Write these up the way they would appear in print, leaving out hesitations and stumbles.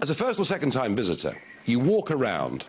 As a first or second time visitor, you walk around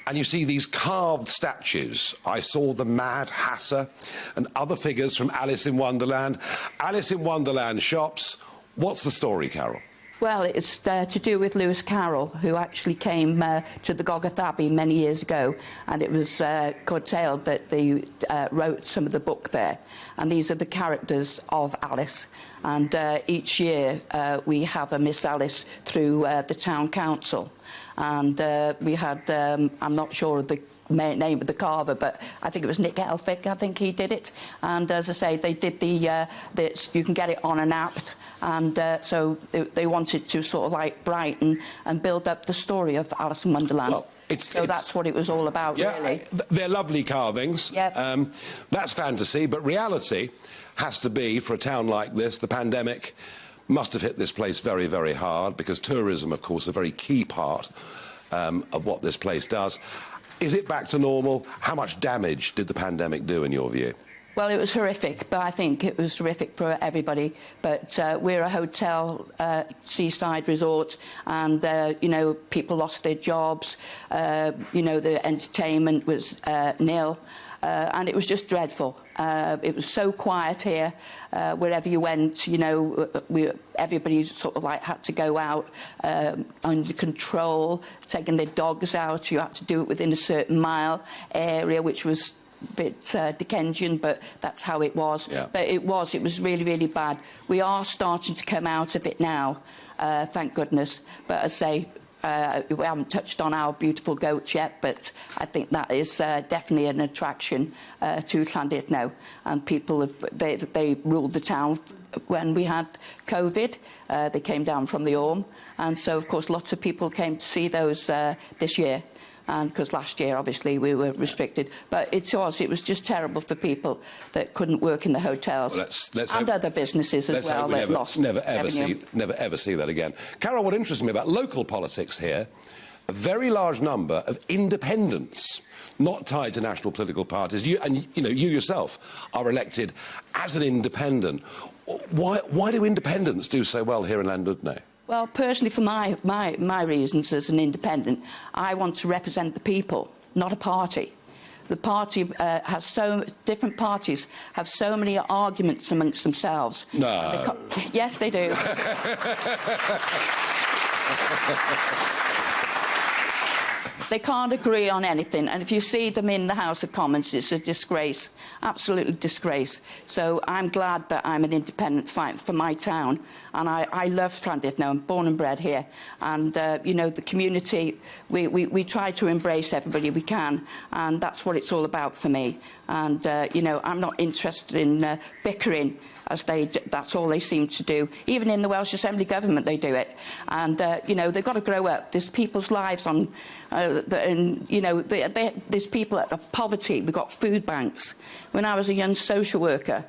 and you see these carved statues. I saw the Mad Hatter and other figures from Alice in Wonderland. Alice in Wonderland shops. What's the story, Carol? Well, it's to do with Lewis Carroll, who actually came to the Gogarth Abbey many years ago, and it was curtailed that they wrote some of the book there. And these are the characters of Alice. And each year we have a Miss Alice through the town council. And we had, I'm not sure of the name of the carver, but I think it was Nick Elphick, I think he did it. And as I say, they did you can get it on an app. And so they wanted to sort of like brighten and build up the story of Alice in Wonderland. Well, that's what it was all about, really. They're lovely carvings. Yeah. That's fantasy, but reality has to be, for a town like this, the pandemic must have hit this place very, very hard, because tourism, of course, is a very key part of what this place does. Is it back to normal? How much damage did the pandemic do, in your view? Well, it was horrific, but I think it was horrific for everybody. But we're a hotel, seaside resort, and, you know, people lost their jobs. You know, the entertainment was nil, and it was just dreadful. It was so quiet here. Wherever you went, you know, everybody sort of like had to go out under control, taking their dogs out. You had to do it within a certain mile area, which was bit Dickensian, but that's how it was. Yeah. But it was really, really bad. We are starting to come out of it now, thank goodness. But as I say, we haven't touched on our beautiful goats yet, but I think that is definitely an attraction to Llandudno. And people they ruled the town when we had COVID. They came down from the Orme, and so of course lots of people came to see those this year. And because last year, obviously, we were restricted. But it was just terrible for people that couldn't work in the hotels. Well, let's and hope, other businesses as well that lost never ever see that again. Carol, what interests me about local politics here, a very large number of independents, not tied to national political parties. You yourself are elected as an independent. Why do independents do so well here in Llandudno? Well, personally, for my reasons as an independent, I want to represent the people, not a party. The party different parties have so many arguments amongst themselves. No. Yes, they do. They can't agree on anything, and if you see them in the House of Commons, it's a disgrace, absolutely disgrace. So I'm glad that I'm an independent fighting for my town, and I love Llandudno. I'm born and bred here, and you know, the community, we try to embrace everybody we can, and that's what it's all about for me. And you know, I'm not interested in bickering, as that's all they seem to do. Even in the Welsh Assembly government, they do it. And, you know, they've got to grow up. There's people's lives on, and, you know, there's people at poverty. We've got food banks. When I was a young social worker,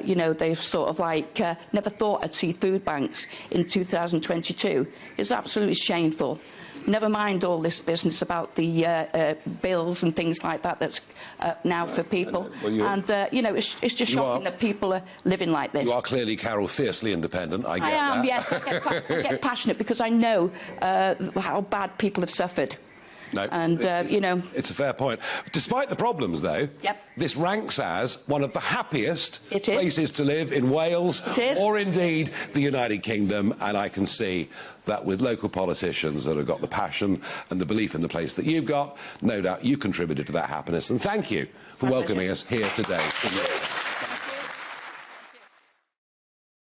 you know, they sort of like never thought I'd see food banks in 2022. It's absolutely shameful. Never mind all this business about the bills and things like that that's now for people. Well, you know, it's just shocking that people are living like this. You are clearly, Carol, fiercely independent. I am, yes. I get passionate because I know how bad people have suffered. No, and, you know... It's a fair point. Despite the problems, though, this ranks as one of the happiest places to live in Wales or, indeed, the United Kingdom. And I can see that with local politicians that have got the passion and the belief in the place that you've got, no doubt you contributed to that happiness. And thank you for welcoming us here today.